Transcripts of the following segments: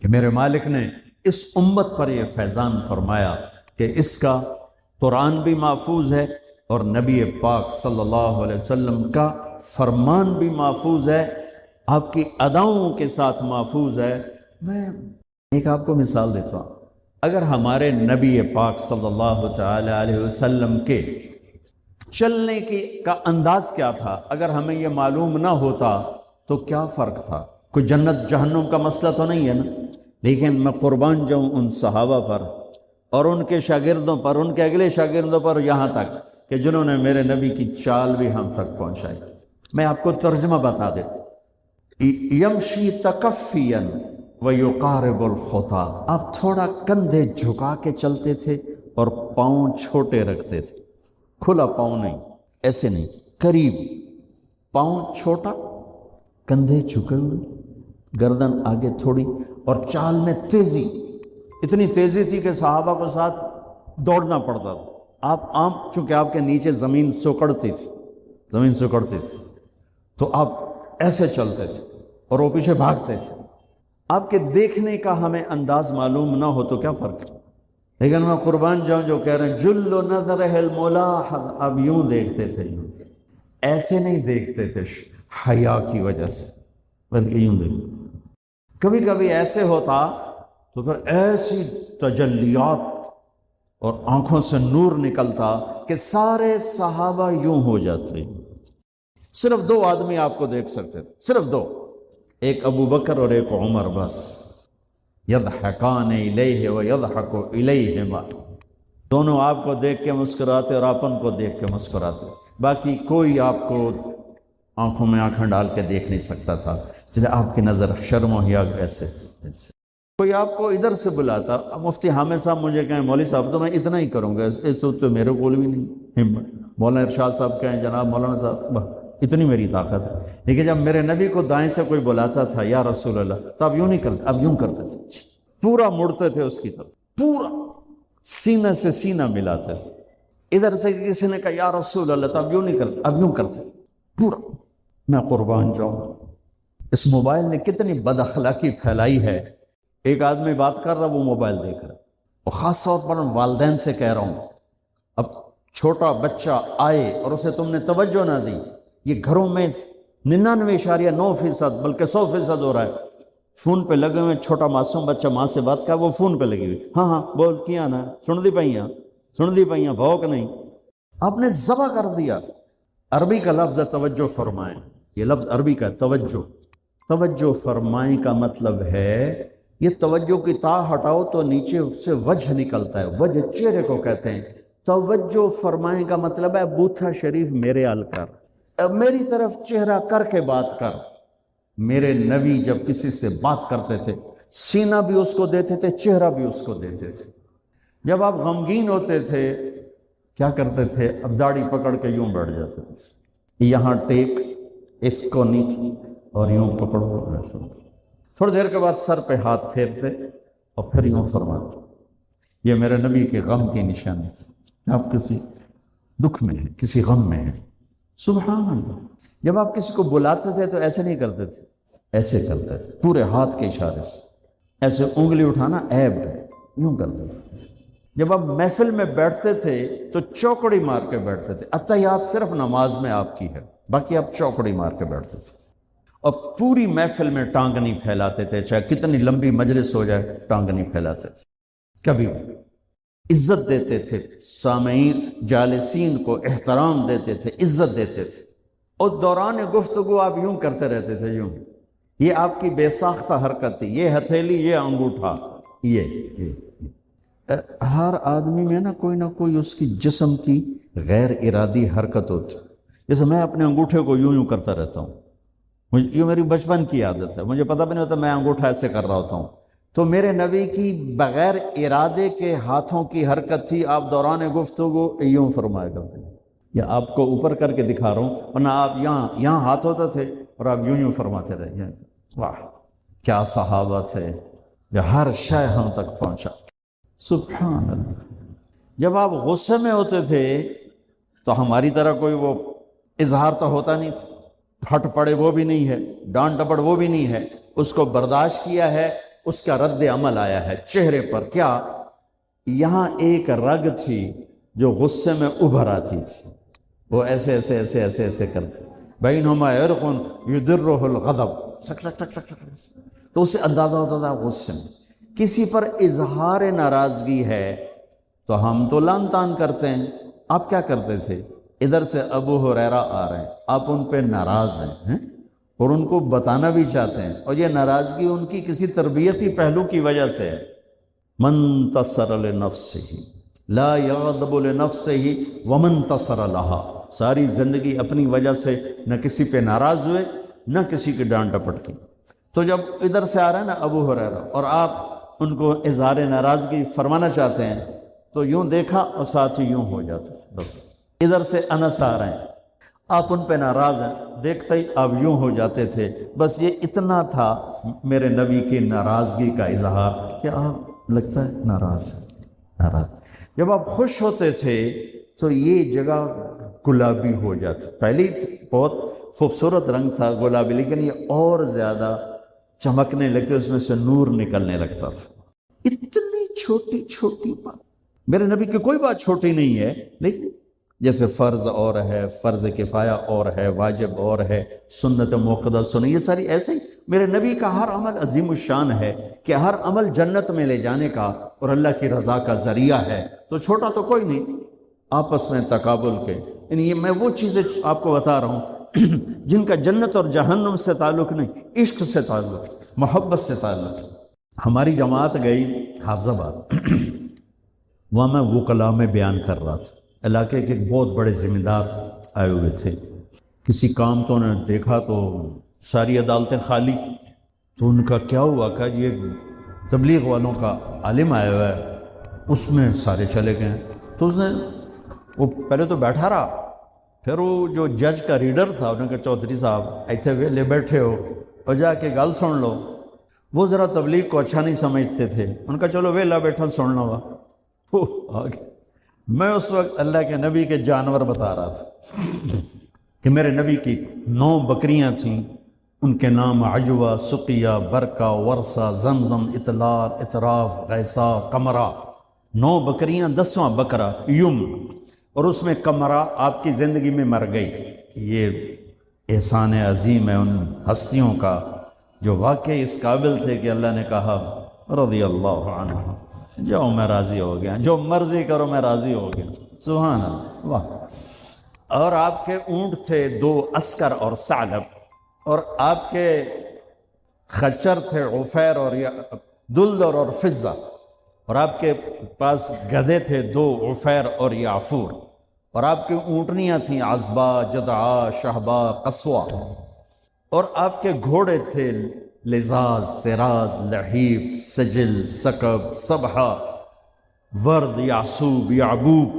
کہ میرے مالک نے اس امت پر یہ فیضان فرمایا کہ اس کا قرآن بھی محفوظ ہے اور نبی پاک صلی اللہ علیہ وسلم کا فرمان بھی محفوظ ہے، آپ کی اداؤں کے ساتھ محفوظ ہے۔ میں ایک آپ کو مثال دیتا ہوں، اگر ہمارے نبی پاک صلی اللہ تعالی علیہ وسلم کے چلنے کا انداز کیا تھا، اگر ہمیں یہ معلوم نہ ہوتا تو کیا فرق تھا؟ کوئی جنت جہنم کا مسئلہ تو نہیں ہے نا، لیکن میں قربان جاؤں ان صحابہ پر اور ان کے شاگردوں پر، ان کے اگلے شاگردوں پر، یہاں تک کہ جنہوں نے میرے نبی کی چال بھی ہم تک پہنچائی۔ میں آپ کو ترجمہ بتا دیں، یمشی تکفیا ویقارب الخطا، آپ تھوڑا کندھے جھکا کے چلتے تھے اور پاؤں چھوٹے رکھتے تھے، کھلا پاؤں نہیں، ایسے نہیں، قریب، پاؤں چھوٹا، کندھے جھکے ہوئے، گردن آگے تھوڑی، اور چال میں تیزی، اتنی تیزی تھی کہ صحابہ کو ساتھ دوڑنا پڑتا تھا۔ آپ عام، چونکہ آپ کے نیچے زمین سکڑتی تھی تو آپ ایسے چلتے تھے اور وہ پیچھے بھاگتے تھے۔ آپ کے دیکھنے کا ہمیں انداز معلوم نہ ہو تو کیا فرق ہے، لیکن میں قربان جاؤں جو کہہ رہے ہیں جل نظرہ الملاحظ، اب یوں دیکھتے تھے، یوں ایسے نہیں دیکھتے تھے حیا کی وجہ سے، بلکہ یوں دیکھتے۔ کبھی کبھی ایسے ہوتا تو پھر ایسی تجلیات اور آنکھوں سے نور نکلتا کہ سارے صحابہ یوں ہو جاتے۔ صرف دو آدمی آپ کو دیکھ سکتے تھے، صرف دو، ایک ابو بکر اور ایک عمر، بس، یضحکان الیہ ویضحک الیہما، دونوں آپ کو دیکھ کے مسکراتے اور آپ ان کو دیکھ کے مسکراتے، باقی کوئی آپ کو آنکھوں میں آنکھیں ڈال کے دیکھ نہیں سکتا تھا، جنہیں آپ کی نظر شرم و حیا ایسے ایسے۔ کوئی آپ کو ادھر سے بلاتا، مفتی حامد صاحب مجھے کہیں مولوی صاحب تو میں اتنا ہی کروں گا، اس تو میرے کول بھی نہیں ہمت، مولانا ارشاد صاحب کہیں جناب مولانا صاحب، اتنی میری طاقت ہے۔ لیکن جب میرے نبی کو دائیں سے کوئی بلاتا تھا یا رسول اللہ، تو اب یوں نہیں کرتے، اب یوں کرتے تھے، پورا مڑتے تھے اس کی طرف، پورا سینہ سے سینہ ملاتے تھے۔ ادھر سے کسی نے کہا یا رسول اللہ، تو اب یوں نہیں کرتے، اب یوں کرتے تھے پورا۔ میں قربان جاؤں، اس موبائل نے کتنی بد اخلاقی پھیلائی ہے، ایک آدمی بات کر رہا وہ موبائل دیکھ رہا، اور خاص طور پر والدین سے کہہ رہا ہوں، اب چھوٹا بچہ آئے اور اسے تم نے توجہ نہ دی، یہ گھروں میں 99.9% بلکہ 100% ہو رہا ہے، فون پہ لگے ہوئے، چھوٹا معصوم بچہ ماں سے بات کر، وہ فون پہ لگی ہوئی، ہاں ہاں بول کیا نا، سن دی پئیاں بھوک نہیں، آپ نے ذبح کر دیا۔ عربی کا لفظ ہے توجہ فرمائیں، یہ لفظ عربی کا توجہ فرمائیں کا مطلب ہے، یہ توجہ کی تا ہٹاؤ تو نیچے سے وجہ نکلتا ہے، وجہ چہرے کو کہتے ہیں۔ توجہ فرمائیں کا مطلب ہے بوتھا شریف میرے ال کر، میری طرف چہرہ کر کے بات کر۔ میرے نبی جب کسی سے بات کرتے تھے، سینہ بھی اس کو دیتے تھے، چہرہ بھی اس کو دیتے تھے۔ جب آپ غمگین ہوتے تھے کیا کرتے تھے؟ اب داڑھی پکڑ کے یوں بیٹھ جاتے تھے، یہاں ٹیک، اس کو نیچے، اور یوں پکڑو، تھوڑی دیر کے بعد سر پہ ہاتھ پھیرتے اور پھر یوں فرماتے۔ یہ میرے نبی کے غم کی نشانی تھی، آپ کسی دکھ میں ہیں، کسی غم میں ہیں، سبحان اللہ۔ جب آپ کسی کو بلاتے تھے تو ایسے نہیں کرتے تھے، ایسے کرتے تھے، پورے ہاتھ کے اشارے سے، ایسے انگلی اٹھانا عیب ہے، یوں کرتے تھے۔ جب آپ محفل میں بیٹھتے تھے تو چوکڑی مار کے بیٹھتے تھے، اتحیات صرف نماز میں آپ کی ہے، باقی آپ چوکڑی مار کے بیٹھتے تھے، اور پوری محفل میں ٹانگ نہیں پھیلاتے تھے، چاہے کتنی لمبی مجلس ہو جائے ٹانگ نہیں پھیلاتے تھے، کبھی بھی عزت دیتے تھے، سامعین جالسین کو احترام دیتے تھے، عزت دیتے تھے، اور دوران گفتگو آپ یوں کرتے رہتے تھے، یوں، یہ آپ کی بے ساختہ حرکت تھی، یہ ہتھیلی، یہ انگوٹھا، یہ ہر آدمی میں نا کوئی اس کی جسم کی غیر ارادی حرکت ہوتی، جیسے میں اپنے انگوٹھے کو یوں کرتا رہتا ہوں، یہ میری بچپن کی عادت ہے، مجھے پتہ بھی نہیں ہوتا، میں انگوٹھا ایسے کر رہا ہوتا ہوں، تو میرے نبی کی بغیر ارادے کے ہاتھوں کی حرکت تھی، آپ دوران گفتگو یوں فرمایا کرتے ہیں، یا آپ کو اوپر کر کے دکھا رہا ہوں، ورنہ آپ یہاں ہاتھ ہوتا تھے اور آپ یوں فرماتے رہے۔ واہ کیا صحابہ تھے، جو ہر شے ہم تک پہنچا، سبحان اللہ۔ جب آپ غصے میں ہوتے تھے تو ہماری طرح کوئی وہ اظہار تو ہوتا نہیں تھا، پھٹ پڑے وہ بھی نہیں ہے، ڈانٹ ڈپٹ وہ بھی نہیں ہے، اس کو برداشت کیا ہے اس کا رد عمل آیا ہے چہرے پر. کیا؟ یہاں ایک رگ تھی جو غصے میں ابھر آتی تھی، وہ ایسے ایسے ایسے ایسے ایسے کرتے، بینہما عرق یدرہ الغضب، تو اسے اندازہ ہوتا تھا غصے میں. کسی پر اظہار ناراضگی ہے تو ہم تو لان تان کرتے ہیں. آپ کیا کرتے تھے؟ ادھر سے ابو ہریرہ آ رہے ہیں، آپ ان پہ ناراض ہیں اور ان کو بتانا بھی چاہتے ہیں، اور یہ ناراضگی ان کی کسی تربیتی پہلو کی وجہ سے ہے. من تصر لنفسہ لا یغضب لنفسہ ومن تصر لها. ساری زندگی اپنی وجہ سے نہ کسی پہ ناراض ہوئے نہ کسی کی ڈانٹ ڈپٹ کی. تو جب ادھر سے آ رہا ہے نا ابو ہریرہ اور آپ ان کو اظہار ناراضگی فرمانا چاہتے ہیں تو یوں دیکھا اور ساتھ ہی یوں ہو جاتا تھا. بس ادھر سے انس آ رہے ہیں، آپ ان پہ ناراض ہیں، دیکھتے ہی آپ یوں ہو جاتے تھے. بس یہ اتنا تھا میرے نبی کی ناراضگی کا اظہار کہ آپ لگتا ہے ناراض ہے، ناراض. جب آپ خوش ہوتے تھے تو یہ جگہ گلابی ہو جاتی. پہلے بہت خوبصورت رنگ تھا گلابی، لیکن یہ اور زیادہ چمکنے لگتے، اس میں سے نور نکلنے لگتا تھا. اتنی چھوٹی چھوٹی بات. میرے نبی کی کوئی بات چھوٹی نہیں ہے، لیکن جیسے فرض اور ہے، فرض کفایہ اور ہے، واجب اور ہے، سنت موقدہ سنت، یہ ساری ایسے ہی. میرے نبی کا ہر عمل عظیم الشان ہے کہ ہر عمل جنت میں لے جانے کا اور اللہ کی رضا کا ذریعہ ہے. تو چھوٹا تو کوئی نہیں. آپس میں تقابل کے، یعنی یہ میں وہ چیزیں آپ کو بتا رہا ہوں جن کا جنت اور جہنم سے تعلق نہیں، عشق سے تعلق، محبت سے تعلق. ہماری جماعت گئی حافظ آباد، وہاں میں وکلا میں بیان کر رہا تھا. علاقے کے ایک بہت بڑے ذمہ دار آئے ہوئے تھے، کسی کام تو انہوں نے دیکھا تو ساری عدالتیں خالی. تو ان کا کیا ہوا کہ یہ تبلیغ والوں کا عالم آیا ہوا ہے، اس میں سارے چلے گئے. تو اس نے وہ پہلے تو بیٹھا رہا، پھر وہ جو جج کا ریڈر تھا انہوں نے کہا چودھری صاحب ایتھے ویلے بیٹھے ہو اور جا کے گل سن لو. وہ ذرا تبلیغ کو اچھا نہیں سمجھتے تھے، ان کا چلو ویلا بیٹھا سن لو. وہ آگے میں اس وقت اللہ کے نبی کے جانور بتا رہا تھا کہ میرے نبی کی 9 بکریاں تھیں، ان کے نام عجوہ، سقیہ، برکہ، ورثہ، زمزم، اطلار، اطراف، غیثہ، قمرہ. 9 بکریاں، 10واں بکرا یم، اور اس میں قمرہ آپ کی زندگی میں مر گئی. یہ احسان عظیم ہے ان ہستیوں کا جو واقعی اس قابل تھے کہ اللہ نے کہا رضی اللہ عنہ، جاؤ میں راضی ہو گیا، جو مرضی کرو میں راضی ہو گیا. سبحان اللہ، واہ. اور آپ کے اونٹ تھے 2 عسکر اور ثعلب، اور آپ کے خچر تھے عفیر اور دلدر اور فضہ، اور آپ کے پاس گدھے تھے 2 عفیر اور یعفور، اور آپ کی اونٹنیاں تھیں عزبہ، جدعا، شہبہ، قصوہ، اور آپ کے گھوڑے تھے لزاز، تراز، لحیف، سجل، سکب، صبحہ، ورد، یعصوب، یعبوب.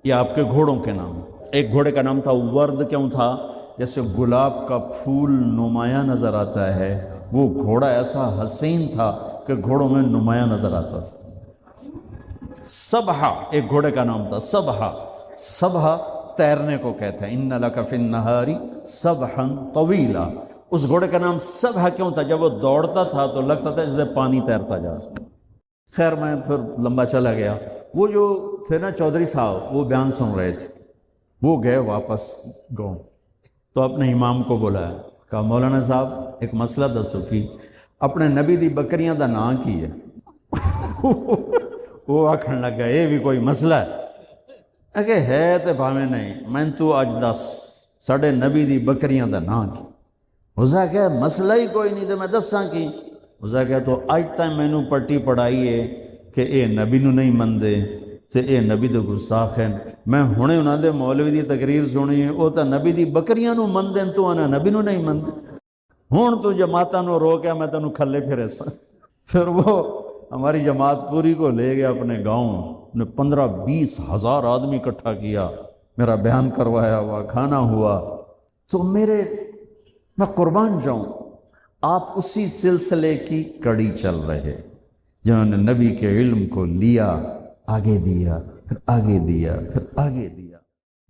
یہ آپ کے گھوڑوں کے نام. ایک گھوڑے کا نام تھا ورد. کیوں تھا؟ جیسے گلاب کا پھول نمایاں نظر آتا ہے، وہ گھوڑا ایسا حسین تھا کہ گھوڑوں میں نمایاں نظر آتا تھا. صبحہ ایک گھوڑے کا نام تھا صبحہ. صبحہ تیرنے کو کہتے ہیں، ان لک فی النہار صبحا طویلا. اس گھوڑے کا نام صبح کیوں تھا؟ جب وہ دوڑتا تھا تو لگتا تھا جیسے پانی تیرتا جا. خیر میں پھر لمبا چلا گیا. وہ جو تھے نا چودھری صاحب، وہ بیان سن رہے تھے، وہ گئے واپس گاؤں. تو اپنے امام کو بلایا، کہا مولانا صاحب ایک مسئلہ دسو کی اپنے نبی دی بکریاں دا نام کی ہے. وہ آکھن لگا یہ بھی کوئی مسئلہ ہے؟ اگے ہے تے بھاویں نہیں، میں تو اج دس ساڈے نبی دی بکریاں دا نام کی. اسے کہا مسئلہ ہی کوئی نہیں تو میں دساں کی. اسے کہا تو اج تک مینوں پٹی پڑھائی ہے کہ اے نبی نو نہیں مندے تے اے نبی دے گستاخ ہیں. میں ہنے انہاں دے مولوی دی تقریر سنی ہے، او تا نبی دی بکریاں نو مندے تو انہاں نبی نو نہیں مندے. ہن تو جماعتاں نو رو کے میں تینوں کھلے پھرے سا. پھر وہ ہماری جماعت پوری کو لے گیا اپنے گاؤں، نے 15-20 ہزار آدمی اکٹھا کیا، میرا بیان کروایا ہوا، کھانا ہوا. تو میں قربان جاؤں، آپ اسی سلسلے کی کڑی چل رہے جنہوں نے نبی کے علم کو لیا، آگے دیا، پھر آگے دیا، پھر آگے دیا.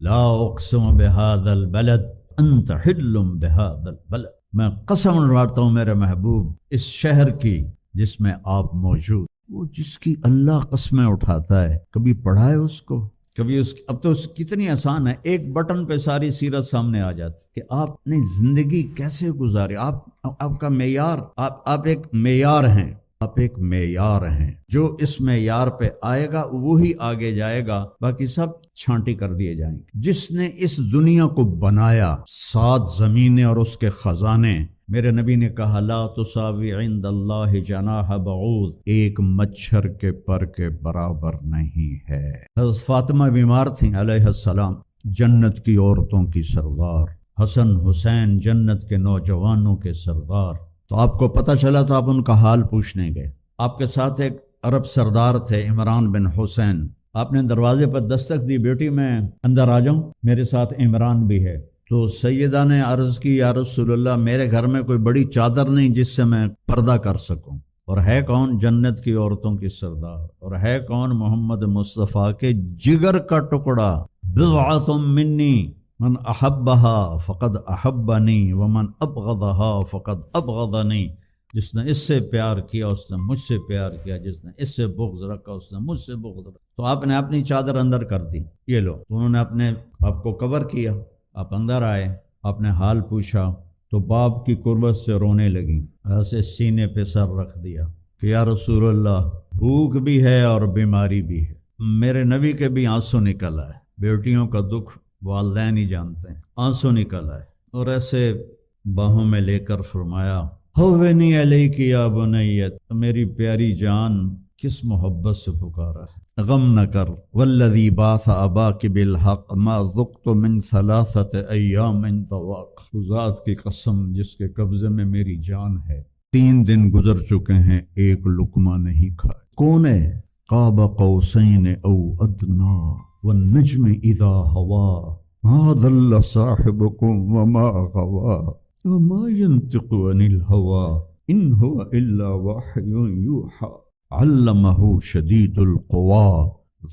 لا اقسم بهذا البلد انت حل بهذا البلد. میں قسم اٹھاتا ہوں میرے محبوب اس شہر کی جس میں آپ موجود، وہ جس کی اللہ قسمیں اٹھاتا ہے، کبھی پڑھا ہے اس کو؟ کبھی اب تو کتنی آسان ہے، ایک بٹن پہ ساری سیرت سامنے آ جاتی کہ آپ نے زندگی کیسے گزاری۔ آپ کا معیار، آپ ایک معیار ہیں، آپ ایک معیار ہیں، جو اس معیار پہ آئے گا وہی آگے جائے گا، باقی سب چھانٹی کر دیے جائیں گے۔ جس نے اس دنیا کو بنایا، 7 زمینیں اور اس کے خزانے، میرے نبی نے کہا لا تساوی عند اللہ جناح بعوض، ایک مچھر کے پر کے برابر نہیں ہے۔ حضرت فاطمہ بیمار تھیں علیہ السلام، جنت کی عورتوں کی سردار، حسن حسین جنت کے نوجوانوں کے سردار، تو آپ کو پتہ چلا تو آپ ان کا حال پوچھنے گئے۔ آپ کے ساتھ ایک عرب سردار تھے عمران بن حسین، آپ نے دروازے پر دستک دی، بیٹی میں اندر آ جاؤں، میرے ساتھ عمران بھی ہے۔ تو سیدہ نے عرض کی یا رسول اللہ، میرے گھر میں کوئی بڑی چادر نہیں جس سے میں پردہ کر سکوں، اور ہے کون؟ جنت کی عورتوں کی سردار، اور ہے کون؟ محمد مصطفیٰ کے جگر کا ٹکڑا، بضعۃ منی من احبها فقد احبنی ومن ابغضها فقد ابغضنی، جس نے اس سے پیار کیا اس نے مجھ سے پیار کیا، جس نے اس سے بغض رکھا اس نے مجھ سے بغض رکھا۔ تو آپ نے اپنی چادر اندر کر دی، یہ لو، تو انہوں نے آپ کو کور کیا، آپ اندر آئے، آپ نے حال پوچھا تو باپ کی قربت سے رونے لگیں، ایسے سینے پہ سر رکھ دیا کہ یا رسول اللہ، بھوک بھی ہے اور بیماری بھی ہے۔ میرے نبی کے بھی آنسو نکل آئے، بیٹیوں کا دکھ والدین ہی جانتے ہیں، آنسو نکل آئے، اور ایسے باہوں میں لے کر فرمایا ہوینی علیک یا بنیت، میری پیاری جان، کس محبت سے پکارا ہے، غم نہ کر، والذی بعث اباک بالحق ما ذقت من 3 ایام طواق، ذات کی قسم جس کے قبضے میں میری جان ہے، 3 دن گزر چکے ہیں، ایک لقمہ نہیں کھائے۔ کون ہے؟ قاب قوسین او ادنا والنجم اذا ہوا ما ضل صاحبکم وما غوا وما ينطق عن الهوى ان هو الا وحی یوحى علمه شدید القوى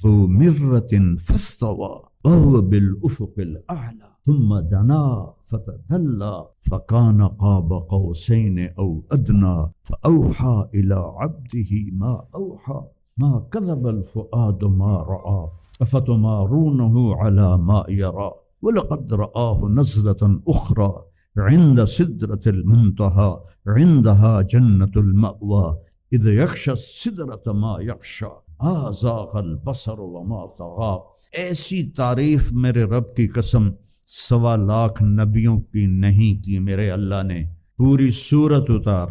ذو مرة فاستوى وهو بالافق الاعلى ثم دنا فتدلى فكان قاب قوسين او ادنى فاوحى الى عبده ما اوحى ما كذب الفؤاد ما رأى افتمارونه على ما يرى ولقد رآه نزلة اخرى عند سدرة المنتهى عندها جنة المأوى اذ يغشى السدرة ما يغشى ما زاغ البصر وما طغى۔ ایسی تعریف میرے رب کی قسم 1.25 لاکھ نبیوں کی نہیں کی میرے اللہ نے۔ پوری سورت اتار،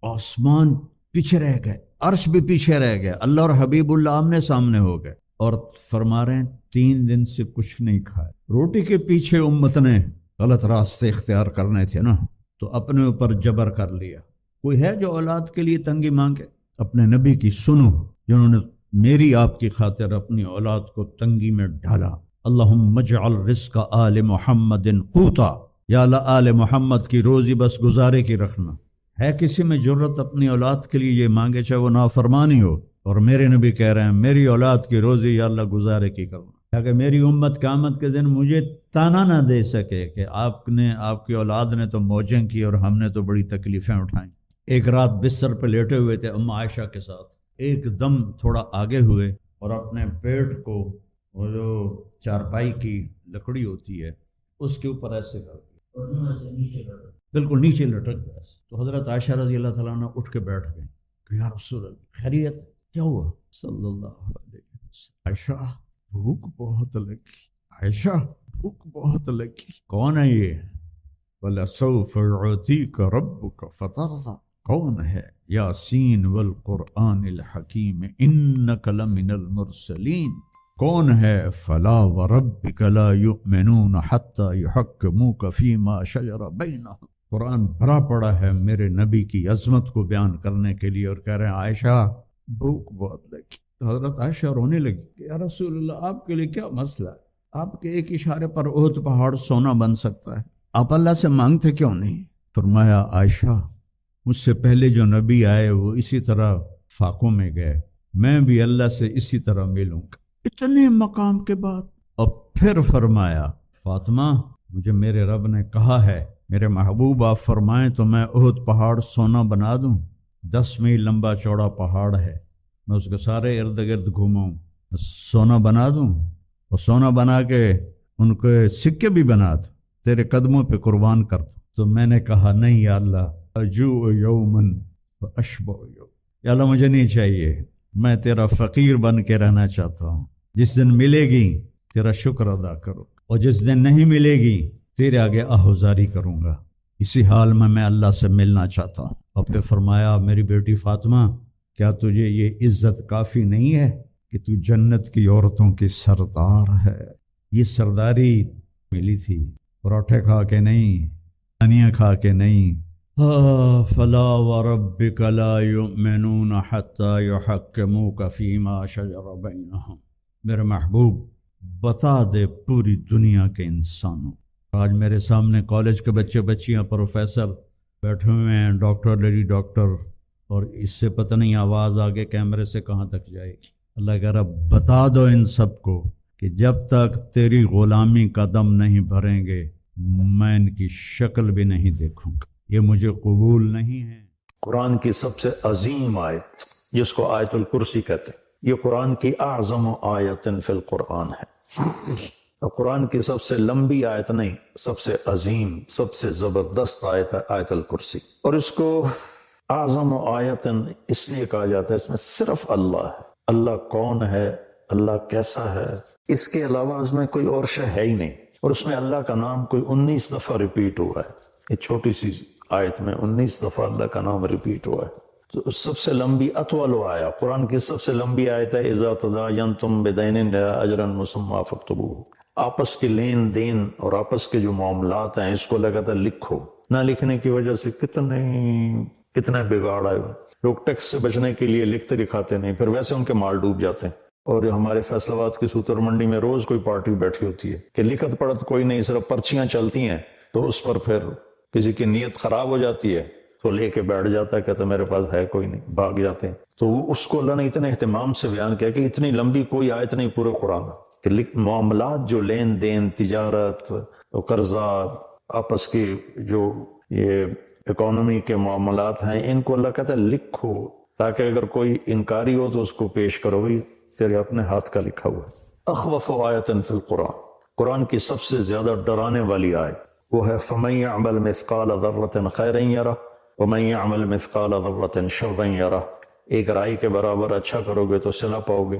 آسمان پیچھے رہ گئے، عرش بھی پیچھے رہ گیا، اللہ اور حبیب اللہ آمنے سامنے ہو گئے، اور فرما رہے ہیں 3 دن سے کچھ نہیں کھائے۔ روٹی کے پیچھے امت نے غلط راستے اختیار کرنے تھے نا، تو اپنے اوپر جبر کر لیا۔ کوئی ہے جو اولاد کے لیے تنگی مانگے؟ اپنے نبی کی سنو، جنہوں نے میری آپ کی خاطر اپنی اولاد کو تنگی میں ڈالا۔ اللہم اجعل رزق آل محمد قوتا، یا اللہ آل محمد کی روزی بس گزارے کی رکھنا۔ ہے کسی میں جرت اپنی اولاد کے لیے یہ مانگے چاہے وہ نافرمانی ہو؟ اور میرے نبی کہہ رہے ہیں میری اولاد کی روزی یا اللہ گزارے کی کرنا، تاکہ میری امت قیامت کے دن مجھے تانا نہ دے سکے کہ آپ کی اولاد نے تو موجیں کی اور ہم نے تو بڑی تکلیفیں اٹھائیں۔ ایک رات بستر پہ لیٹے ہوئے تھے ام عائشہ کے ساتھ، ایک دم تھوڑا آگے ہوئے اور اپنے پیٹ کو، وہ جو چارپائی کی لکڑی ہوتی ہے اس کے اوپر ایسے کر دیا اور ایسے نیچے لٹک، بالکل نیچے لٹک گیا۔ تو حضرت عائشہ رضی اللہ تعالیٰ عنہ اٹھ کے بیٹھ گئے کہ یا رسول اللہ خیریت، کیا ہوا؟ صلی اللہ علیہ وسلم، عائشہ بھوک بہت لگی، عائشہ بھوک بہت لگی۔ کون ہے یہ؟ وَلَسَوْفَ يُعْطِيكَ رَبُّكَ فَتَرْضَىٰ، کون ہے؟ یاسین والقرآن الحکیم انک لمن المرسلین، کون ہے؟ فلا وربک لا یؤمنون حتی یحکموک فیما شجر بینہم۔ قرآن بھرا پڑا ہے میرے نبی کی عظمت کو بیان کرنے کے لیے، اور کہہ رہے ہیں عائشہ بھوک بہت لگی۔ تو حضرت عائشہ رونے لگی کہ یا رسول اللہ آپ کے لیے کیا مسئلہ ہے؟ آپ کے ایک اشارے پر احد پہاڑ سونا بن سکتا ہے، آپ اللہ سے مانگتے کیوں نہیں؟ فرمایا عائشہ مجھ سے پہلے جو نبی آئے وہ اسی طرح فاقوں میں گئے، میں بھی اللہ سے اسی طرح ملوں گا۔ اتنے مقام کے بعد اور پھر فرمایا فاطمہ مجھے میرے رب نے کہا ہے، میرے محبوب آپ فرمائیں تو میں احد پہاڑ سونا بنا دوں؟ 10 میل لمبا چوڑا پہاڑ ہے، میں اس کے سارے ارد گرد گھوماؤں، سونا بنا دوں اور سونا بنا کے ان کے سکے بھی بنا دوں، تیرے قدموں پہ قربان کر دوں۔ تو میں نے کہا نہیں یا اللہ، اجوع یومن واشبع یوم، یا اللہ مجھے نہیں چاہیے، میں تیرا فقیر بن کے رہنا چاہتا ہوں، جس دن ملے گی تیرا شکر ادا کرو، اور جس دن نہیں ملے گی تیرے آگے آہوزاری کروں گا۔ اسی حال میں اللہ سے ملنا چاہتا ہوں۔ اور پھر فرمایا میری بیٹی فاطمہ، کیا تجھے یہ عزت کافی نہیں ہے کہ تو جنت کی عورتوں کی سردار ہے؟ یہ سرداری ملی تھی پراٹھے کھا کے نہیں، انیاں کھا کے نہیں۔ فلا وربک لا یؤمنون حتی یحکموک فیما شجر بینہم، میرے محبوب بتا دے پوری دنیا کے انسانوں۔ آج میرے سامنے کالج کے بچے بچیاں پروفیسر بیٹھے ہوئے ہیں، ڈاکٹر لیڈی ڈاکٹر، اور اس سے پتہ نہیں آواز آگے کیمرے سے کہاں تک جائے گی۔ اللہ کہہ رہا بتا دو ان سب کو کہ جب تک تیری غلامی کا دم نہیں بھریں گے میں ان کی شکل بھی نہیں دیکھوں گا، یہ مجھے قبول نہیں ہے۔ قرآن کی سب سے عظیم آیت جس کو آیت الکرسی کہتے ہیں، یہ قرآن کی اعظم آیت فی القرآن ہے۔ قرآن کی سب سے لمبی آیت نہیں، سب سے عظیم، سب سے زبردست آیت ہے آیت الکرسی۔ اور اس کو اعظم آیت اس لیے کہا جاتا ہے، اس میں صرف اللہ ہے، اللہ کون ہے، اللہ کیسا ہے، اس کے علاوہ اس میں کوئی اور شے ہے ہی نہیں۔ اور اس میں اللہ کا نام کوئی 19 دفعہ ریپیٹ ہوا ہے، یہ چھوٹی سی آیت میں 19 دفعہ اللہ کا نام ریپیٹ ہوا ہے۔ تو سب سے لمبی اطول آیا قرآن کی سب سے لمبی آیت ہے اذا تداینتم بدین اجرا مسمی فاکتبوہ۔ آپس کے لین دین اور آپس کے جو معاملات ہیں اس کو لگاتا لکھو، نہ لکھنے کی وجہ سے کتنے بگاڑ آئے ہوئے۔ لوگ ٹیکس سے بچنے کے لیے لکھتے لکھاتے نہیں، پھر ویسے ان کے مال ڈوب جاتے ہیں۔ اور ہمارے فیصل آباد کی سوتر منڈی میں روز کوئی پارٹی بیٹھی ہوتی ہے کہ لکھت پڑھت کوئی نہیں، صرف پرچیاں چلتی ہیں، تو اس پر پھر کسی کی نیت خراب ہو جاتی ہے تو لے کے بیٹھ جاتا ہے، کہتا میرے پاس ہے کوئی نہیں، بھاگ جاتے ہیں۔ تو اس کو اللہ نے اتنے اہتمام سے بیان کیا کہ اتنی لمبی کوئی آیت نہیں پورے قرآن کہ معاملات جو لین دین، تجارت، قرضہ، آپس کے جو یہ اکانومی کے معاملات ہیں، ان کو اللہ کہتا ہے لکھو، تاکہ اگر کوئی انکاری ہو تو اس کو پیش کرو، بھائی تیرے اپنے ہاتھ کا لکھا ہوا ہے۔ اخوف آیت فی القرآن، قرآن کی سب سے زیادہ ڈرانے والی آیت وہ ہے فَمَن يَعْمَلْ مِثْقَالَ ذَرَّةٍ خَيْرًا يَرَهُ وَمَن يَعْمَلْ مِثْقَالَ ذَرَّةٍ شَرًّا يَرَهُ۔ ایک رائی کے برابر اچھا کرو گے تو صلہ پاؤ گے،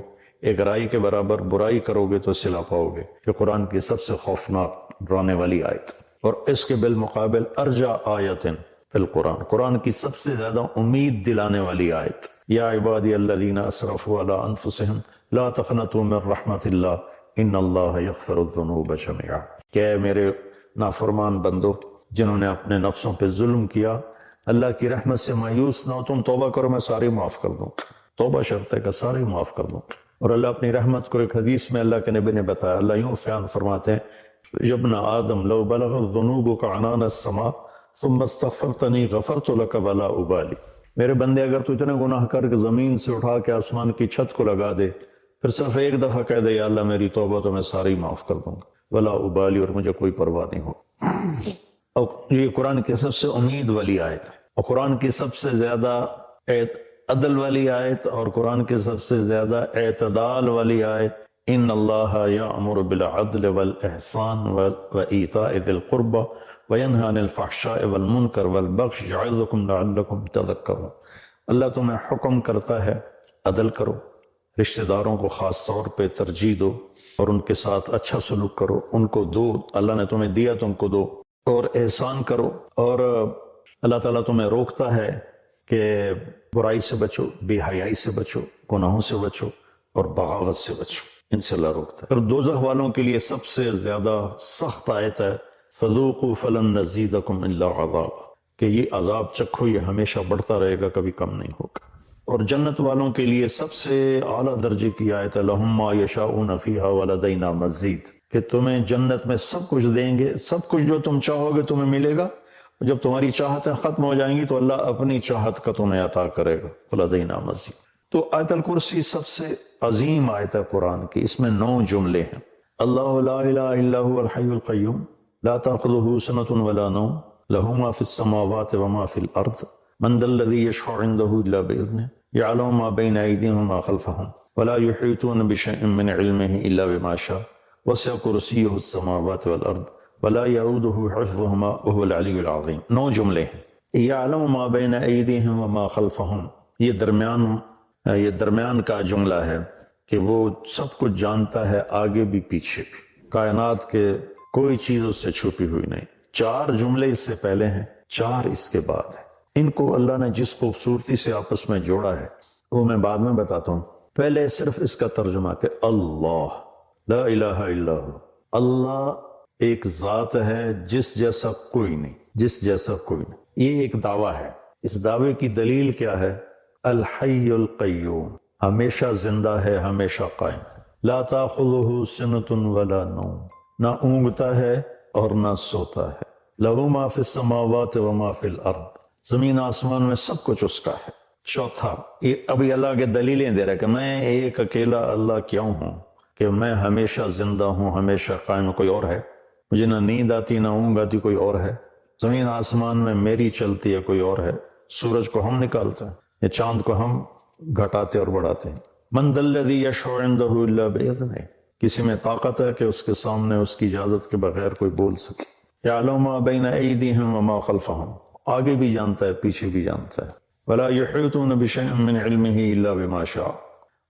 ایک رائی کے برابر برائی کرو گے تو صلہ پاؤ گے۔ یہ قرآن کی سب سے خوفناک ڈرانے والی آیت، اور اس کے بالمقابل ارجا آیت فی القرآن، قرآن کی سب سے زیادہ امید دلانے والی آیت یا عبادی الذین اسرفوا علی انفسہم لا تقنطوا من رحمت اللہ ان اللہ یغفر الذنوب جميعا۔ کہ اے میرے نافرمان بندو جنہوں نے اپنے نفسوں پہ ظلم کیا، اللہ کی رحمت سے مایوس نہ ہو، تم توبہ کرو میں ساری معاف کر دوں گا۔ توبہ شرط ہے کہ ساری معاف کر دوں گا۔ اور اللہ اپنی رحمت کو ایک حدیث میں اللہ کے نبی نے بتایا، اللہ یوں بیان فرماتے ہیں یا ابن آدم لو بلغت ذنوبک عنان السماء ثم استغفرتنی غفرت لک ولا ابالی۔ میرے بندے اگر تو اتنے گناہ کر کے زمین سے اٹھا کے آسمان کی چھت کو لگا دے، پھر صرف ایک دفعہ کہہ دے یا اللہ میری توبہ تو میں ساری معاف کر دوں گا، ولا ابالی، اور مجھے کوئی پرواہ نہیں ہو۔ اور یہ قرآن کی سب سے امید والی آیت ہے، اور قرآن کی سب سے زیادہ عدل والی آیت، اور قرآن کی سب سے زیادہ اعتدال والی آیت ان اللہ یأمر بالعدل والاحسان وایتاء ذی القربى وینہی عن الفحشاء والمنکر والبغی یعظکم لعلکم تذکرون۔ اللہ تمہیں حکم کرتا ہے عدل کرو، رشتہ داروں کو خاص طور پہ ترجیح دو، اور ان کے ساتھ اچھا سلوک کرو، ان کو دو، اللہ نے تمہیں دیا تم کو دو، اور احسان کرو۔ اور اللہ تعالیٰ تمہیں روکتا ہے کہ برائی سے بچو، بے حیائی سے بچو، گناہوں سے بچو، اور بغاوت سے بچو، ان سے اللہ روکتا ہے۔ اور دوزخ والوں کے لیے سب سے زیادہ سخت آیت ہے فَذُوقُوا فَلَن نَزِيدَكُمْ إِلَّا عَذَابًا، کہ یہ عذاب چکھو، یہ ہمیشہ بڑھتا رہے گا، کبھی کم نہیں ہوگا۔ اور جنت والوں کے لیے سب سے اعلیٰ درجے کی آیت ہے لَهُم مَّا يَشَاءُونَ فِيهَا وَلَدَيْنَا مَزِيدٌ، کہ تمہیں جنت میں سب کچھ دیں گے، سب کچھ جو تم چاہو گے تمہیں ملے گا، جب تمہاری چاہتیں ختم ہو جائیں گی تو اللہ اپنی چاہت کا تمہیں عطا کرے گا، وَلَدَيْنَا مَزِيدٌ۔ تو آیت الکرسی سب سے عظیم آیت ہے قرآن کی، اس میں 9 جملے ہیں۔ اللہ لا الہ الا هو الحی القیوم لا تأخذہ سنۃ ولا نوم لہ ما فی السماوات وما فی الارض من ذا الذي يشفع عنده إلا بإذنه يعلم ما بين أيديهم وما خلفهم ولا يحيطون بشيء من علمه إلا بما شاء وسع كرسيه السماوات والأرض ولا يؤوده حفظهما وهو العلي العظيم. 9 جملے ہیں. يعلم ما بين أيديهم وما خلفهم، یہ درمیان کا جملہ ہے کہ وہ سب کچھ جانتا ہے، آگے بھی پیچھے بھی، کائنات کے کوئی چیز اس سے چھپی ہوئی نہیں. 4 جملے اس سے پہلے ہیں، 4 اس کے بعد ہیں. ان کو اللہ نے جس خوبصورتی سے آپس میں جوڑا ہے وہ میں بعد میں بتاتا ہوں. پہلے صرف اس کا ترجمہ کہ اللہ لا الہ الا ہو، اللہ ایک ذات ہے جس جیسا کوئی نہیں، جس جیسا کوئی نہیں. یہ ایک دعویٰ ہے. اس دعوے کی دلیل کیا ہے؟ الحی القیوم، ہمیشہ زندہ ہے، ہمیشہ قائم ہے. لا تاخذہ سنۃ ولا نوم، نہ اونگتا ہے اور نہ سوتا ہے. لہ ما فی السماوات وما فی الارض، زمین آسمان میں سب کچھ اس کا ہے. چوتھا، یہ ابھی اللہ کے دلیلیں دے رہا ہے کہ میں ایک اکیلا اللہ کیوں ہوں، کہ میں ہمیشہ زندہ ہوں، ہمیشہ قائم. کوئی اور ہے؟ مجھے نہ نیند آتی نہ اونگ آتی، کوئی اور ہے؟ زمین آسمان میں میری چلتی ہے، کوئی اور ہے؟ سورج کو ہم نکالتے ہیں یا چاند کو ہم گھٹاتے اور بڑھاتے ہیں. من ذا الذی یشفع عندہ الا بإذنہ، کسی میں طاقت ہے کہ اس کے سامنے اس کی اجازت کے بغیر کوئی بول سکے. یعلم ما بین ایدیہم وما خلفہم، آگے بھی جانتا ہے پیچھے بھی جانتا ہے. ولا یحیطون بشیء من علمہ الا بما شاء،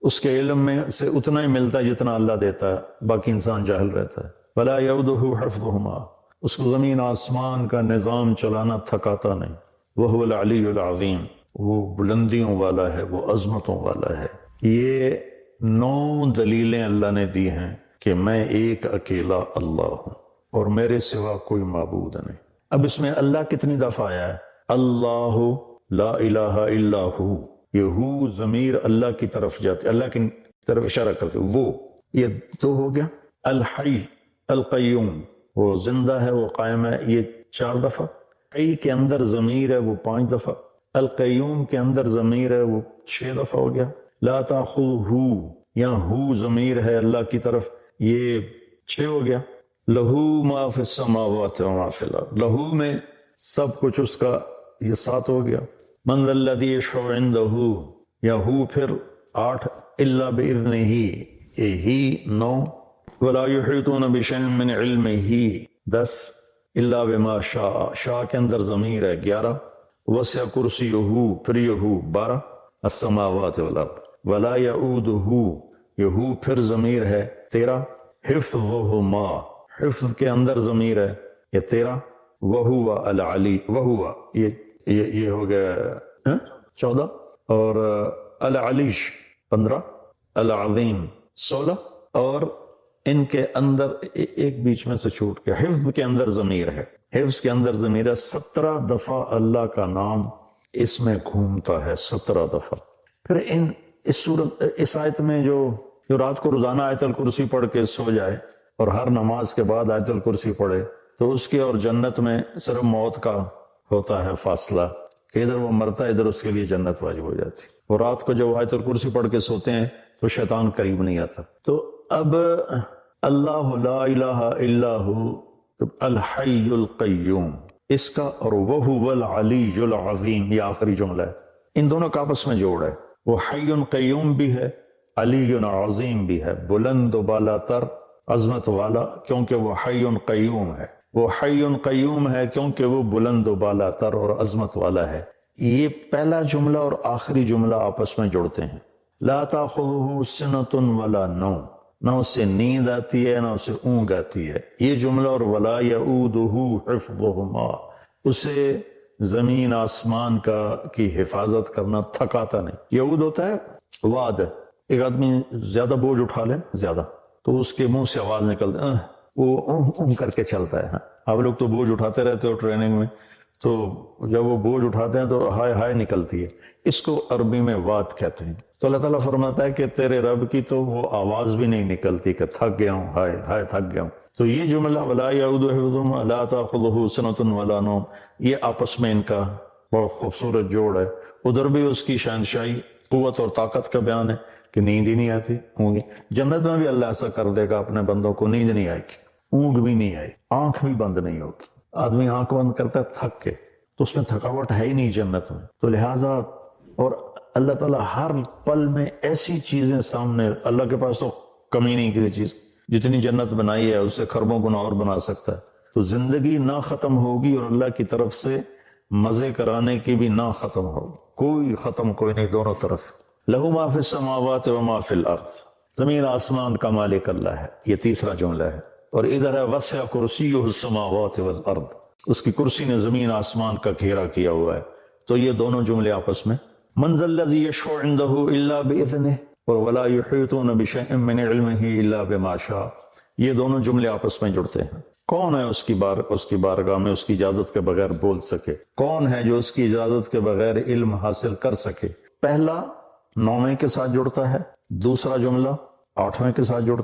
اس کے علم میں سے اتنا ہی ملتا ہے جتنا اللہ دیتا ہے، باقی انسان جاہل رہتا ہے. ولا یؤودہ حفظہما، اس کو زمین آسمان کا نظام چلانا تھکاتا نہیں. وہو العلی العظیم، وہ بلندیوں والا ہے، وہ عظمتوں والا ہے. یہ 9 دلیلیں اللہ نے دی ہیں کہ میں ایک اکیلا اللہ ہوں اور میرے سوا کوئی معبود نہیں. اب اس میں اللہ کتنی دفعہ آیا ہے؟ اللہ لا الہ الا ہو، یہ ہو ضمیر اللہ کی طرف جاتے، اللہ کی طرف اشارہ کرتے، وہ، یہ 2 ہو گیا. الحی القیوم، وہ زندہ ہے، وہ قائم ہے، یہ 4 دفعہ. حی کے اندر ضمیر ہے، وہ 5 دفعہ. القیوم کے اندر ضمیر ہے، وہ 6 دفعہ ہو گیا. لا تاخذہ، یہاں ہو ضمیر ہے اللہ کی طرف، یہ 6 ہو گیا. لہو ما فی السماوات وما فی الارض، لہو میں سب کچھ اس کا، یہ 7 ہو گیا. من ذا الذی یشفع عندہ، یا ہو پھر 8. الا باذنہ، یہ ہی 9. ولا یحیطون بشیء من علمہ 10. الا بما شاء، شاء کے اندر ضمیر ہے 11. وسع کرسیہ، پھر یہ 12. السماوات والارض ولا یؤودہ، یہ پھر ضمیر ہے 13. حفظہما، حفظ کے اندر ضمیر ہے، یہ 13. وہو العلی، وہو یہ ہو گیا 14. اور العلیش 15. العظیم 16. اور ان کے اندر ایک بیچ میں سے چھوٹ گیا، حفظ کے اندر ضمیر ہے، حفظ کے اندر ضمیر ہے. 17 دفعہ اللہ کا نام اس میں گھومتا ہے، 17 دفعہ. پھر اس آیت میں جو رات کو روزانہ آیت الکرسی پڑھ کے سو جائے اور ہر نماز کے بعد آیت الکرسی پڑھے، تو اس کے اور جنت میں صرف موت کا ہوتا ہے فاصلہ، کہ ادھر وہ مرتا ہے، ادھر اس کے لیے جنت واجب ہو جاتی. اور رات کو جب آیت الکرسی پڑھ کے سوتے ہیں تو شیطان قریب نہیں آتا. تو اب اللہ لا الہ الا ہو، الحی القیوم اس کا، اور وہو العلی العظیم یہ آخری جملہ ہے. ان دونوں کا آپس میں جوڑ ہے. وہ حی قیوم بھی ہے، علی عظیم بھی ہے، بلند و بالا تر، عظمت والا، کیونکہ وہ حی قیوم ہے. وہ حی قیوم ہے کیونکہ وہ بلند و بالا تر اور عظمت والا ہے. یہ پہلا جملہ اور آخری جملہ آپس میں جڑتے ہیں. لا تاخذہ سنۃ ولا نوم، نہ اسے نیند آتی ہے نہ اسے اونگ آتی ہے. یہ جملہ اور ولا یؤودہ حفظہما، اسے زمین آسمان کی حفاظت کرنا تھکاتا نہیں. یعود ہوتا ہے واد، ایک آدمی زیادہ بوجھ اٹھا لے زیادہ تو اس کے منہ سے آواز نکلتی، وہ کر کے چلتا ہے. آپ لوگ تو بوجھ اٹھاتے رہتے ہو ٹریننگ میں، تو جب وہ بوجھ اٹھاتے ہیں تو ہائے ہائے نکلتی ہے. اس کو عربی میں واد کہتے ہیں. تو اللہ تعالیٰ فرماتا ہے کہ تیرے رب کی تو وہ آواز بھی نہیں نکلتی کہ تھک گیا ہوں، ہائے ہائے تھک گیا ہوں. تو یہ جملہ ولا یعودہ حفظہما لا تاخذہ سنۃ ولا نوم، یہ آپس میں ان کا بہت خوبصورت جوڑ ہے. ادھر بھی اس کی شہنشاہی، قوت اور طاقت کا بیان ہے کہ نیند ہی نہیں آتی، اونگ. جنت میں بھی اللہ ایسا کر دے گا اپنے بندوں کو، نیند نہیں آئے گی، اونگ بھی نہیں آئے، آنکھ بھی بند نہیں ہوگی. آدمی آنکھ بند کرتا ہے تھک کے، تو اس میں تھکاوٹ ہے ہی نہیں جنت میں. تو لہٰذا اور اللہ تعالیٰ ہر پل میں ایسی چیزیں سامنے، اللہ کے پاس تو کمی نہیں کسی چیز، جتنی جنت بنائی ہے اس سے خربوں گنا اور بنا سکتا ہے. تو زندگی نہ ختم ہوگی اور اللہ کی طرف سے مزے کرانے کی بھی نہ ختم ہوگی، کوئی ختم کوئی نہیں، دونوں طرف. لہو ما فی السماوات و ما فی الارض، زمین آسمان کا مالک اللہ ہے، یہ تیسرا جملہ ہے. اور ادھر ہے وسع کرسیہ السماوات والارض، اس کی کرسی نے زمین آسمان کا گھیرا کیا ہوا ہے. تو یہ دونوں جملے آپس میں. من ذا الذی یشفع عندہ الا باذنہ اور ولا یحیطون بشیء من علمہ الا بما شاء، یہ دونوں جملے آپس میں جڑتے ہیں. کون ہے اس کی بارگاہ میں اس کی اجازت کے بغیر بول سکے؟ کون ہے جو اس کی اجازت کے بغیر علم حاصل کر سکے؟ پہلا 9ویں کے ساتھ جڑتا ہے، دوسرا جملہ 8ویں کے ساتھ جڑتا ہے.